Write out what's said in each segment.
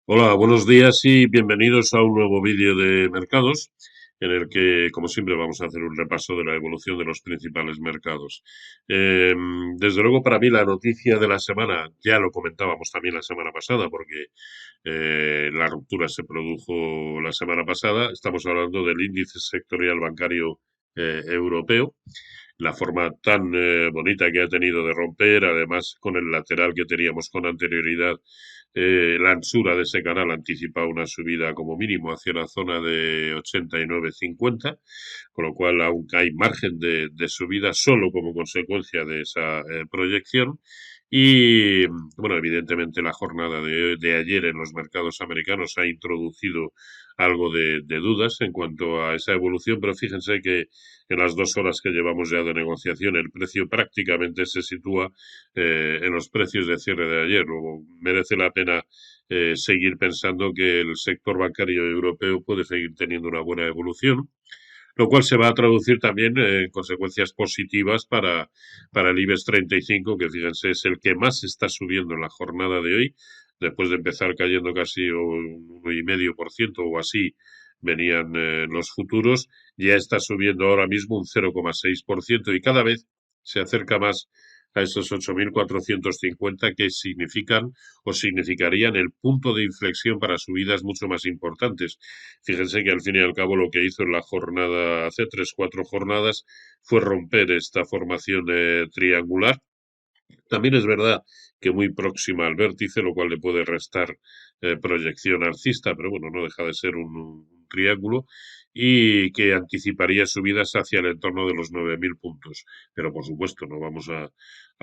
Hola, buenos días y bienvenidos a un nuevo vídeo de mercados en el que, como siempre, vamos a hacer un repaso de la evolución de los principales mercados. Eh, Desde luego, para mí, la noticia de la semana, ya lo comentábamos también la semana pasada, porque la ruptura se produjo la semana pasada. Estamos hablando del índice sectorial bancario europeo, la forma tan bonita que ha tenido de romper, además con el lateral que teníamos con anterioridad. La anchura de ese canal anticipa una subida como mínimo hacia la zona de 89,50, con lo cual aún hay margen de subida solo como consecuencia de esa proyección. Y bueno, evidentemente la jornada de ayer en los mercados americanos ha introducido algo de dudas en cuanto a esa evolución, pero fíjense que en las 2 horas que llevamos ya de negociación el precio prácticamente se sitúa en los precios de cierre de ayer. Luego merece la pena seguir pensando que el sector bancario europeo puede seguir teniendo una buena evolución, lo cual se va a traducir también en consecuencias positivas para el IBEX 35, que fíjense es el que más está subiendo en la jornada de hoy, después de empezar cayendo casi un 1,5% o así venían los futuros, ya está subiendo ahora mismo un 0,6% y cada vez se acerca más a esos 8.450 que significan o significarían el punto de inflexión para subidas mucho más importantes. Fíjense que al fin y al cabo lo que hizo en la jornada, hace 3, 4 jornadas, fue romper esta formación triangular. También es verdad que muy próxima al vértice, lo cual le puede restar proyección alcista, pero bueno, no deja de ser un triángulo y que anticiparía subidas hacia el entorno de los 9.000 puntos. Pero por supuesto, no vamos a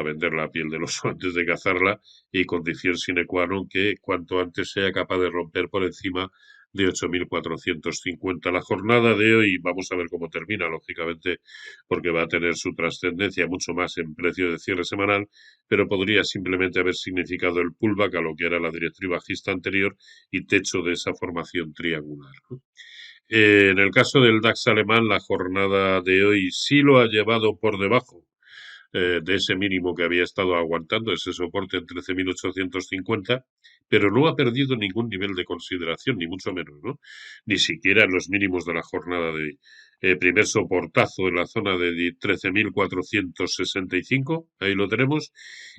vender la piel del oso antes de cazarla y condición sine qua non que cuanto antes sea capaz de romper por encima de 8.450. La jornada de hoy, vamos a ver cómo termina, lógicamente, porque va a tener su trascendencia mucho más en precio de cierre semanal, pero podría simplemente haber significado el pullback a lo que era la directriz bajista anterior y techo de esa formación triangular, ¿no? En el caso del DAX alemán, la jornada de hoy sí lo ha llevado por debajo de ese mínimo que había estado aguantando, ese soporte en 13.850, pero no ha perdido ningún nivel de consideración, ni mucho menos, ¿no? Ni siquiera en los mínimos de la jornada de primer soportazo en la zona de 13.465, ahí lo tenemos,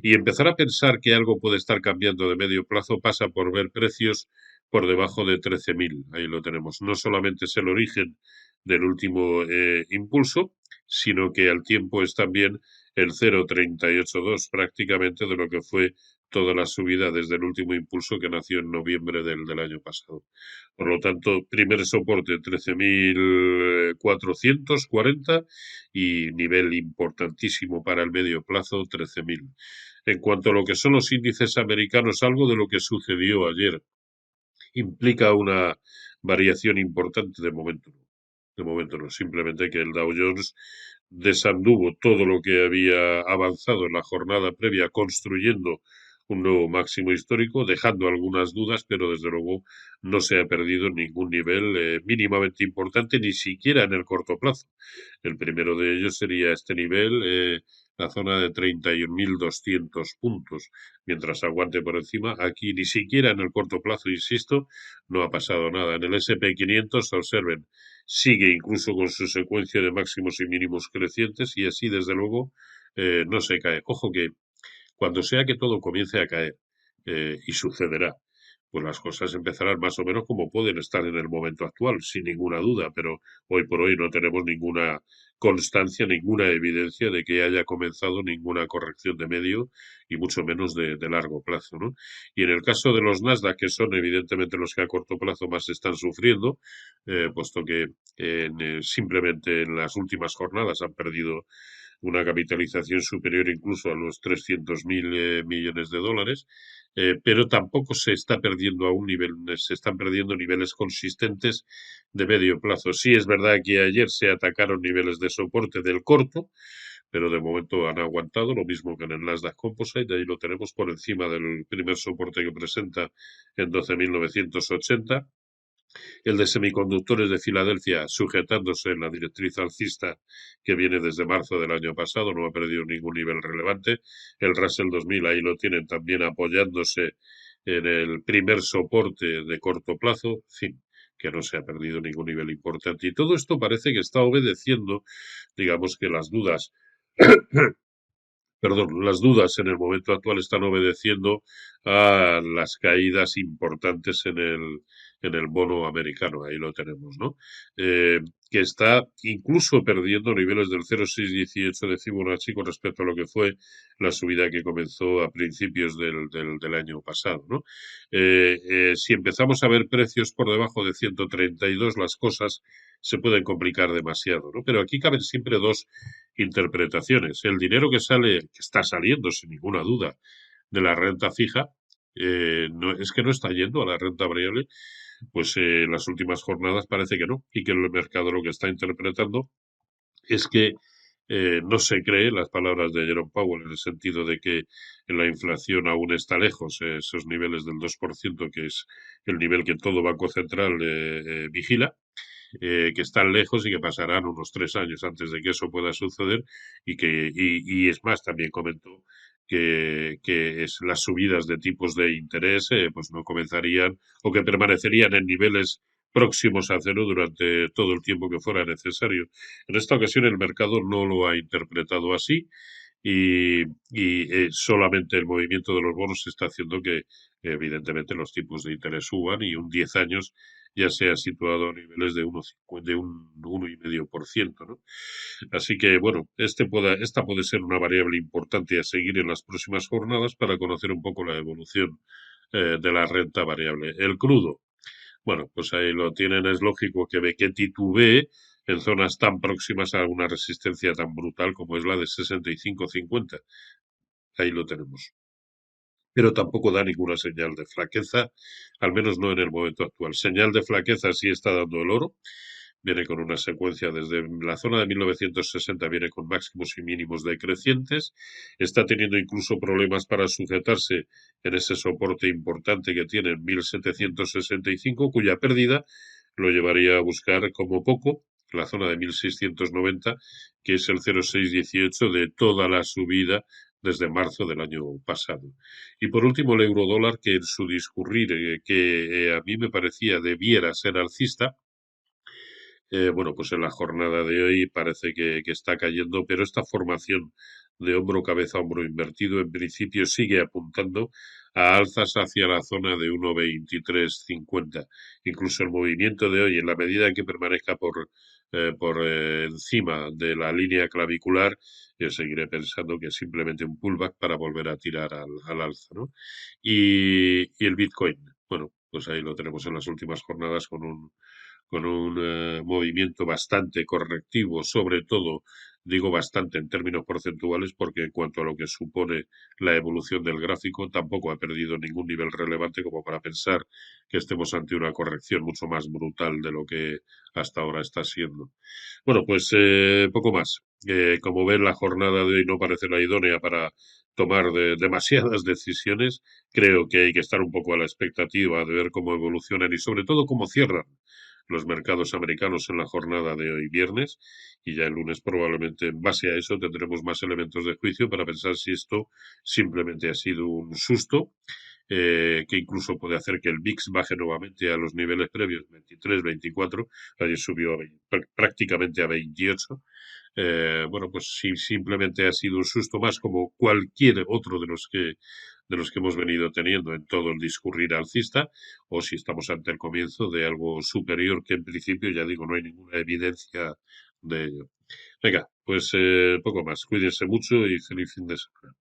y empezar a pensar que algo puede estar cambiando de medio plazo pasa por ver precios por debajo de 13.000, ahí lo tenemos. No solamente es el origen del último impulso, sino que al tiempo es también el 0,382 prácticamente de lo que fue toda la subida desde el último impulso que nació en noviembre del año pasado. Por lo tanto, primer soporte 13.440 y nivel importantísimo para el medio plazo 13.000. En cuanto a lo que son los índices americanos, algo de lo que sucedió ayer implica una variación importante de momento. De momento no, simplemente que el Dow Jones desanduvo todo lo que había avanzado en la jornada previa construyendo un nuevo máximo histórico, dejando algunas dudas, pero desde luego no se ha perdido ningún nivel mínimamente importante, ni siquiera en el corto plazo. El primero de ellos sería este nivel, la zona de 31.200 puntos. Mientras aguante por encima, aquí ni siquiera en el corto plazo, insisto, no ha pasado nada. En el S&P 500, observen, sigue incluso con su secuencia de máximos y mínimos crecientes y así, desde luego, no se cae. Ojo que cuando sea que todo comience a caer, y sucederá, pues las cosas empezarán más o menos como pueden estar en el momento actual, sin ninguna duda, pero hoy por hoy no tenemos ninguna constancia, ninguna evidencia de que haya comenzado ninguna corrección de medio y mucho menos de largo plazo, ¿no? Y en el caso de los Nasdaq, que son evidentemente los que a corto plazo más están sufriendo, puesto que simplemente en las últimas jornadas han perdido una capitalización superior incluso a los 300.000 millones de dólares, pero tampoco se está perdiendo a un nivel, se están perdiendo niveles consistentes de medio plazo. Sí es verdad que ayer se atacaron niveles de soporte del corto, pero de momento han aguantado, lo mismo que en el Nasdaq Composite, ahí lo tenemos por encima del primer soporte que presenta en 12.980, el de semiconductores de Filadelfia sujetándose en la directriz alcista que viene desde marzo del año pasado, no ha perdido ningún nivel relevante. El Russell 2000 ahí lo tienen también apoyándose en el primer soporte de corto plazo, en fin, que no se ha perdido ningún nivel importante. Y todo esto parece que está obedeciendo, digamos que las dudas perdón, las dudas en el momento actual están obedeciendo a las caídas importantes en el bono americano. Ahí lo tenemos, ¿no? Que está incluso perdiendo niveles del 0,618 de Fibonacci con respecto a lo que fue la subida que comenzó a principios del año pasado, ¿no? Si empezamos a ver precios por debajo de 132, las cosas se pueden complicar demasiado, ¿no? Pero aquí caben siempre dos interpretaciones. El dinero que sale, que está saliendo sin ninguna duda de la renta fija, no, es que no está yendo a la renta variable, pues en las últimas jornadas parece que no, y que el mercado lo que está interpretando es que no se cree las palabras de Jerome Powell en el sentido de que la inflación aún está lejos, esos niveles del 2% que es el nivel que todo Banco Central vigila, que están lejos y que pasarán unos 3 años antes de que eso pueda suceder y es más, también comentó que las subidas de tipos de interés pues no comenzarían o que permanecerían en niveles próximos a cero durante todo el tiempo que fuera necesario. En esta ocasión el mercado no lo ha interpretado así y solamente el movimiento de los bonos está haciendo que evidentemente los tipos de interés suban y un 10 años ya se ha situado a niveles de 1,50, de un 1,5%, ¿no? Así que, bueno, esta puede ser una variable importante a seguir en las próximas jornadas para conocer un poco la evolución de la renta variable. El crudo, bueno, pues ahí lo tienen, es lógico que ve que titubee en zonas tan próximas a una resistencia tan brutal como es la de 65,50. Ahí lo tenemos. Pero tampoco da ninguna señal de flaqueza, al menos no en el momento actual. Señal de flaqueza sí está dando el oro, viene con una secuencia desde la zona de 1960, viene con máximos y mínimos decrecientes, está teniendo incluso problemas para sujetarse en ese soporte importante que tiene en 1765, cuya pérdida lo llevaría a buscar como poco la zona de 1690, que es el 0,618 de toda la subida desde marzo del año pasado. Y por último, el eurodólar, que en su discurrir, que a mí me parecía debiera ser alcista, bueno, pues en la jornada de hoy parece que está cayendo, pero esta formación de hombro, cabeza, hombro invertido, en principio sigue apuntando a alzas hacia la zona de 1,2350. Incluso el movimiento de hoy, en la medida en que permanezca por encima de la línea clavicular, yo seguiré pensando que es simplemente un pullback para volver a tirar al alza, ¿no? Y el Bitcoin, bueno, pues ahí lo tenemos en las últimas jornadas con un movimiento bastante correctivo, sobre todo, digo bastante en términos porcentuales, porque en cuanto a lo que supone la evolución del gráfico, tampoco ha perdido ningún nivel relevante como para pensar que estemos ante una corrección mucho más brutal de lo que hasta ahora está siendo. Bueno, pues poco más. Como ven, la jornada de hoy no parece la idónea para tomar demasiadas decisiones. Creo que hay que estar un poco a la expectativa de ver cómo evolucionan y sobre todo cómo cierran los mercados americanos en la jornada de hoy viernes y ya el lunes probablemente en base a eso tendremos más elementos de juicio para pensar si esto simplemente ha sido un susto que incluso puede hacer que el VIX baje nuevamente a los niveles previos 23, 24, ayer subió prácticamente a 28. Bueno, pues si simplemente ha sido un susto más como cualquier otro de los que hemos venido teniendo en todo el discurrir alcista, o si estamos ante el comienzo de algo superior que en principio, ya digo, no hay ninguna evidencia de ello. Venga, pues poco más. Cuídense mucho y feliz fin de semana.